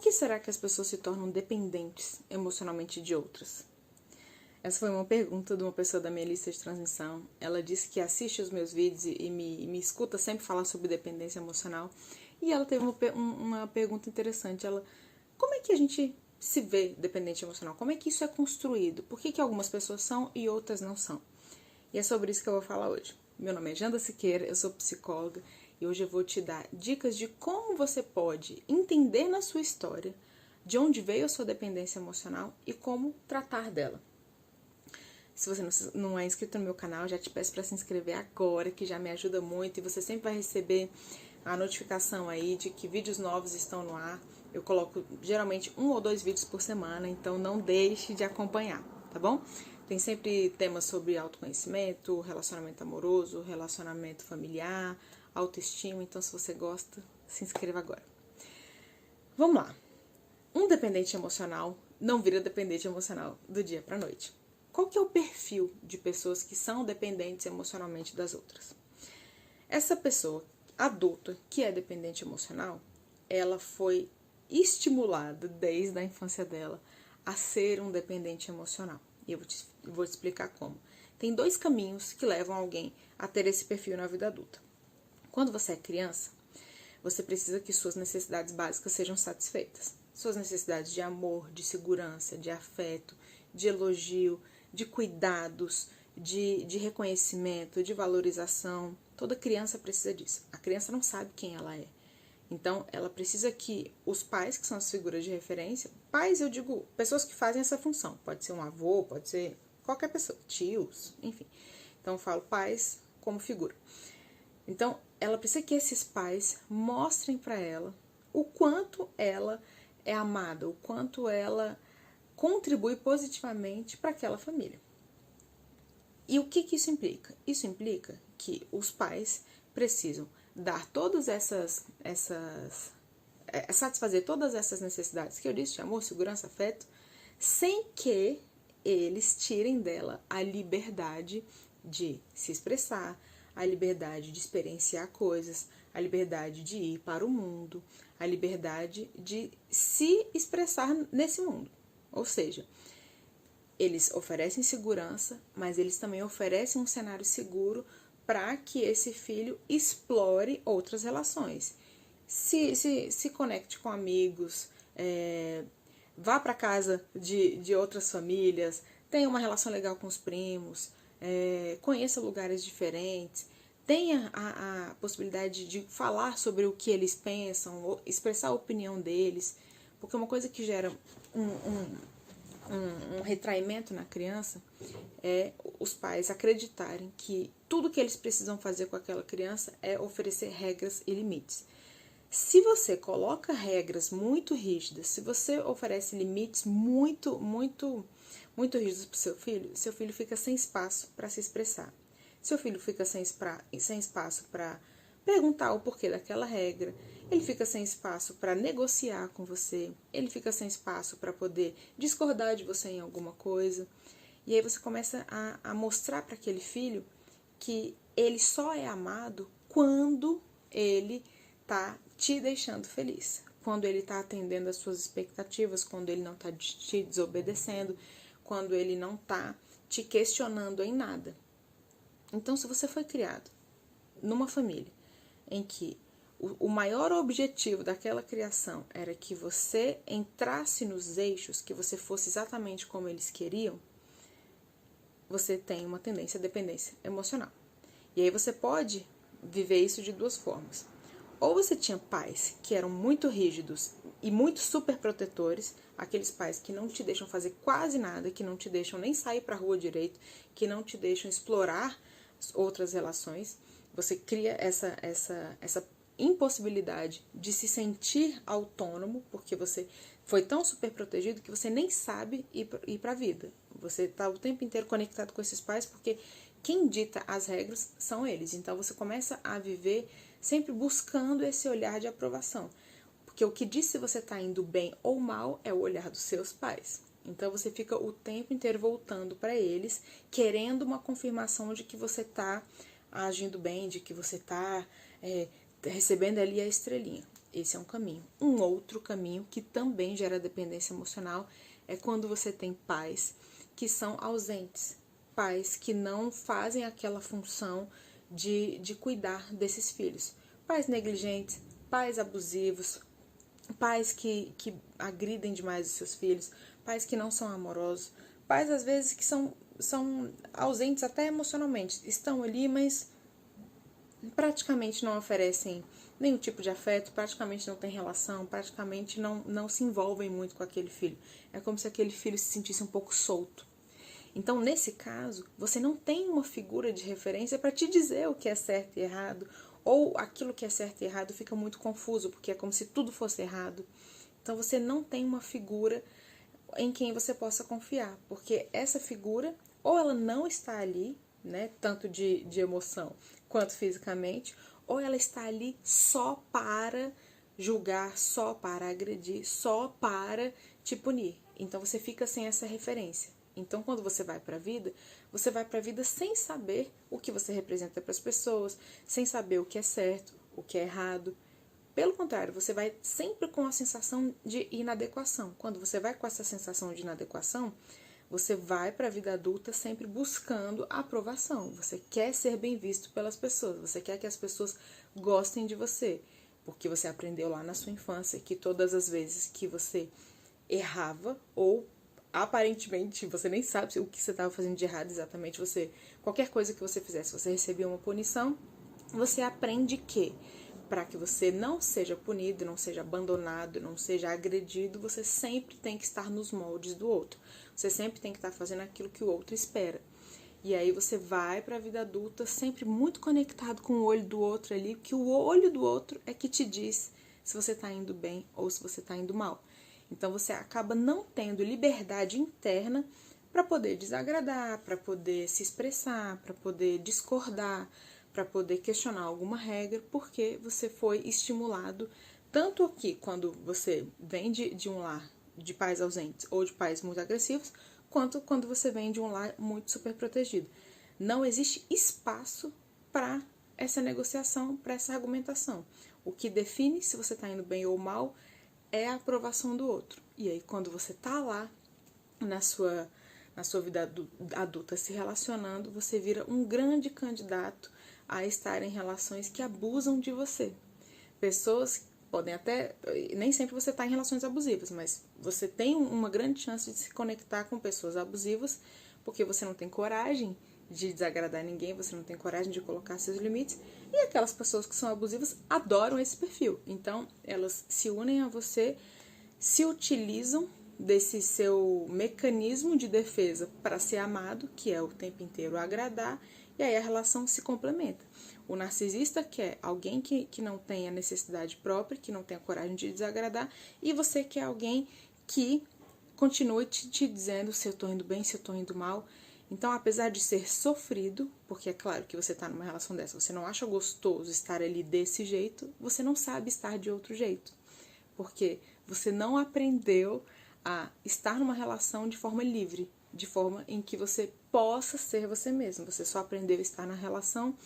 que será que as pessoas se tornam dependentes emocionalmente de outras? Essa foi uma pergunta de uma pessoa da minha lista de transmissão. Ela disse que assiste os meus vídeos e me escuta sempre falar sobre dependência emocional. E ela teve uma pergunta interessante. Como é que a gente se vê dependente emocional? Como é que isso é construído? Por que algumas pessoas são e outras não são? E é sobre isso que eu vou falar hoje. Meu nome é Janda Siqueira, eu sou psicóloga e hoje eu vou te dar dicas de como você pode entender na sua história de onde veio a sua dependência emocional e como tratar dela. Se você não é inscrito no meu canal, já te peço para se inscrever agora, que já me ajuda muito e você sempre vai receber a notificação aí de que vídeos novos estão no ar. Eu coloco geralmente 1 ou 2 vídeos por semana, então não deixe de acompanhar, tá bom? Tem sempre temas sobre autoconhecimento, relacionamento amoroso, relacionamento familiar, autoestima, então se você gosta, se inscreva agora. Vamos lá. Um dependente emocional não vira dependente emocional do dia para a noite. Qual que é o perfil de pessoas que são dependentes emocionalmente das outras? Essa pessoa adulta que é dependente emocional, ela foi estimulada desde a infância dela a ser um dependente emocional. E eu vou te explicar como. Tem 2 caminhos que levam alguém a ter esse perfil na vida adulta. Quando você é criança, você precisa que suas necessidades básicas sejam satisfeitas. Suas necessidades de amor, de segurança, de afeto, de elogio, de cuidados, de reconhecimento, de valorização. Toda criança precisa disso. A criança não sabe quem ela é. Então, ela precisa que os pais, que são as figuras de referência, pais, eu digo, pessoas que fazem essa função. Pode ser um avô, pode ser qualquer pessoa, tios, enfim. Então, eu falo pais como figura. Então, ela precisa que esses pais mostrem para ela o quanto ela é amada, o quanto ela contribui positivamente para aquela família. E o que isso implica? Isso implica que os pais precisam dar satisfazer todas essas necessidades que eu disse, de amor, segurança, afeto, sem que eles tirem dela a liberdade de se expressar, a liberdade de experienciar coisas, a liberdade de ir para o mundo, a liberdade de se expressar nesse mundo. Ou seja, eles oferecem segurança, mas eles também oferecem um cenário seguro para que esse filho explore outras relações. Se conecte com amigos, vá para casa de outras famílias, tenha uma relação legal com os primos, conheça lugares diferentes, tenha a possibilidade de falar sobre o que eles pensam, expressar a opinião deles, porque uma coisa que gera um retraimento na criança é os pais acreditarem que tudo que eles precisam fazer com aquela criança é oferecer regras e limites. Se você coloca regras muito rígidas, se você oferece limites muito rígidos para o seu filho fica sem espaço para se expressar. Seu filho fica sem espaço para perguntar o porquê daquela regra, ele fica sem espaço para negociar com você, ele fica sem espaço para poder discordar de você em alguma coisa. E aí você começa a mostrar para aquele filho que ele só é amado quando ele está te deixando feliz, quando ele está atendendo às suas expectativas, quando ele não está te desobedecendo, quando ele não está te questionando em nada. Então, se você foi criado numa família em que o maior objetivo daquela criação era que você entrasse nos eixos, que você fosse exatamente como eles queriam, você tem uma tendência à dependência emocional. E aí você pode viver isso de 2 formas. Ou você tinha pais que eram muito rígidos e muito super protetores, aqueles pais que não te deixam fazer quase nada, que não te deixam nem sair para a rua direito, que não te deixam explorar outras relações. Você cria essa impossibilidade de se sentir autônomo, porque você foi tão super protegido que você nem sabe ir para a vida. Você está o tempo inteiro conectado com esses pais, porque quem dita as regras são eles. Então você começa a viver sempre buscando esse olhar de aprovação. Porque o que diz se você está indo bem ou mal é o olhar dos seus pais. Então você fica o tempo inteiro voltando para eles, querendo uma confirmação de que você está agindo bem, de que você está recebendo ali a estrelinha. Esse é um caminho. Um outro caminho que também gera dependência emocional é quando você tem pais que são ausentes, pais que não fazem aquela função de cuidar desses filhos. Pais negligentes, pais abusivos, pais que agridem demais os seus filhos, pais que não são amorosos, pais às vezes que são ausentes até emocionalmente, estão ali, mas praticamente não oferecem nenhum tipo de afeto, praticamente não tem relação, praticamente não se envolvem muito com aquele filho. É como se aquele filho se sentisse um pouco solto. Então, nesse caso, você não tem uma figura de referência para te dizer o que é certo e errado, ou aquilo que é certo e errado fica muito confuso, porque é como se tudo fosse errado. Então, você não tem uma figura em quem você possa confiar, porque essa figura, ou ela não está ali, né, tanto de emoção quanto fisicamente, ou ela está ali só para julgar, só para agredir, só para te punir. Então você fica sem essa referência. Então quando você vai para a vida sem saber o que você representa para as pessoas, sem saber o que é certo, o que é errado. Pelo contrário, você vai sempre com a sensação de inadequação. Quando você vai com essa sensação de inadequação, você vai para a vida adulta sempre buscando a aprovação. Você quer ser bem visto pelas pessoas, você quer que as pessoas gostem de você, porque você aprendeu lá na sua infância que todas as vezes que você errava ou aparentemente você nem sabe o que você estava fazendo de errado exatamente, qualquer coisa que você fizesse, você recebia uma punição, você aprende que para que você não seja punido, não seja abandonado, não seja agredido, você sempre tem que estar nos moldes do outro. Você sempre tem que estar fazendo aquilo que o outro espera. E aí você vai para a vida adulta sempre muito conectado com o olho do outro ali, que o olho do outro é que te diz se você está indo bem ou se você está indo mal. Então você acaba não tendo liberdade interna para poder desagradar, para poder se expressar, para poder discordar, para poder questionar alguma regra, porque você foi estimulado, tanto aqui quando você vem de um lar de pais ausentes ou de pais muito agressivos, quanto quando você vem de um lar muito super protegido. Não existe espaço para essa negociação, para essa argumentação. O que define se você está indo bem ou mal é a aprovação do outro. E aí, quando você está lá na sua vida adulta se relacionando, você vira um grande candidato a estar em relações que abusam de você. Pessoas podem até, nem sempre você está em relações abusivas, mas você tem uma grande chance de se conectar com pessoas abusivas, porque você não tem coragem de desagradar ninguém, você não tem coragem de colocar seus limites, e aquelas pessoas que são abusivas adoram esse perfil. Então, elas se unem a você, se utilizam desse seu mecanismo de defesa para ser amado, que é o tempo inteiro agradar, e aí a relação se complementa. O narcisista quer alguém que não tenha necessidade própria, que não tenha coragem de desagradar, e você quer alguém que continue te dizendo se eu tô indo bem, se eu tô indo mal. Então, apesar de ser sofrido, porque é claro que você tá numa relação dessa, você não acha gostoso estar ali desse jeito, você não sabe estar de outro jeito. Porque você não aprendeu a estar numa relação de forma livre, de forma em que você possa ser você mesmo. Você só aprendeu a estar na relação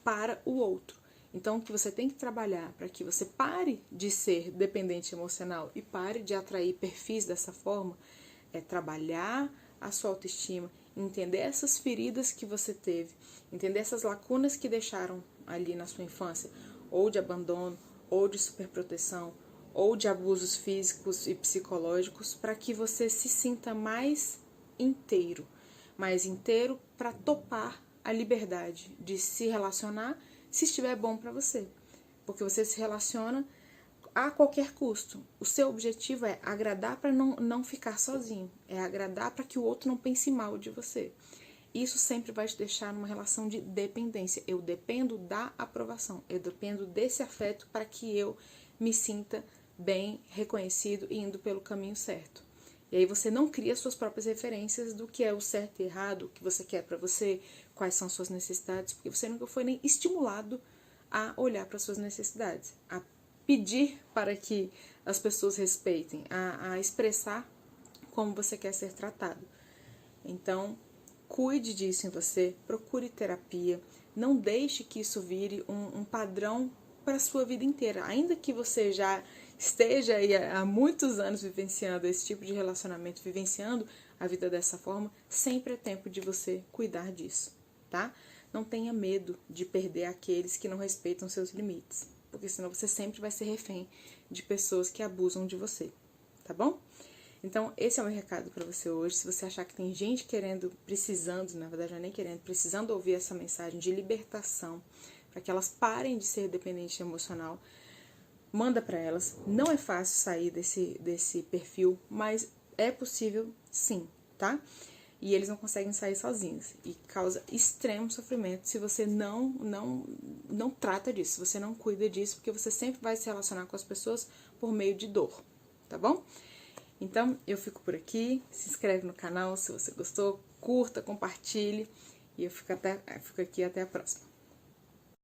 para o outro. Então, o que você tem que trabalhar para que você pare de ser dependente emocional e pare de atrair perfis dessa forma é trabalhar a sua autoestima, entender essas feridas que você teve, entender essas lacunas que deixaram ali na sua infância, ou de abandono, ou de superproteção, ou de abusos físicos e psicológicos, para que você se sinta mais inteiro para topar a liberdade de se relacionar se estiver bom para você. Porque você se relaciona a qualquer custo. O seu objetivo é agradar para não ficar sozinho, é agradar para que o outro não pense mal de você. Isso sempre vai te deixar numa relação de dependência. Eu dependo da aprovação, eu dependo desse afeto para que eu me sinta bem, reconhecido e indo pelo caminho certo. E aí você não cria suas próprias referências do que é o certo e errado, o que você quer para você, quais são suas necessidades, porque você nunca foi nem estimulado a olhar para suas necessidades, a pedir para que as pessoas respeitem, a expressar como você quer ser tratado. Então, cuide disso em você, procure terapia, não deixe que isso vire um padrão para a sua vida inteira. Ainda que você já esteja aí há muitos anos vivenciando esse tipo de relacionamento, vivenciando a vida dessa forma, sempre é tempo de você cuidar disso, tá? Não tenha medo de perder aqueles que não respeitam seus limites, porque senão você sempre vai ser refém de pessoas que abusam de você, tá bom? Então, esse é o meu recado para você hoje. Se você achar que tem gente precisando, na verdade não é nem querendo, precisando ouvir essa mensagem de libertação, para que elas parem de ser dependentes emocional, manda para elas. Não é fácil sair desse perfil, mas é possível sim, tá? E eles não conseguem sair sozinhos. E causa extremo sofrimento se você não trata disso, se você não cuida disso, porque você sempre vai se relacionar com as pessoas por meio de dor, tá bom? Então, eu fico por aqui. Se inscreve no canal se você gostou, curta, compartilhe. E eu fico aqui até a próxima.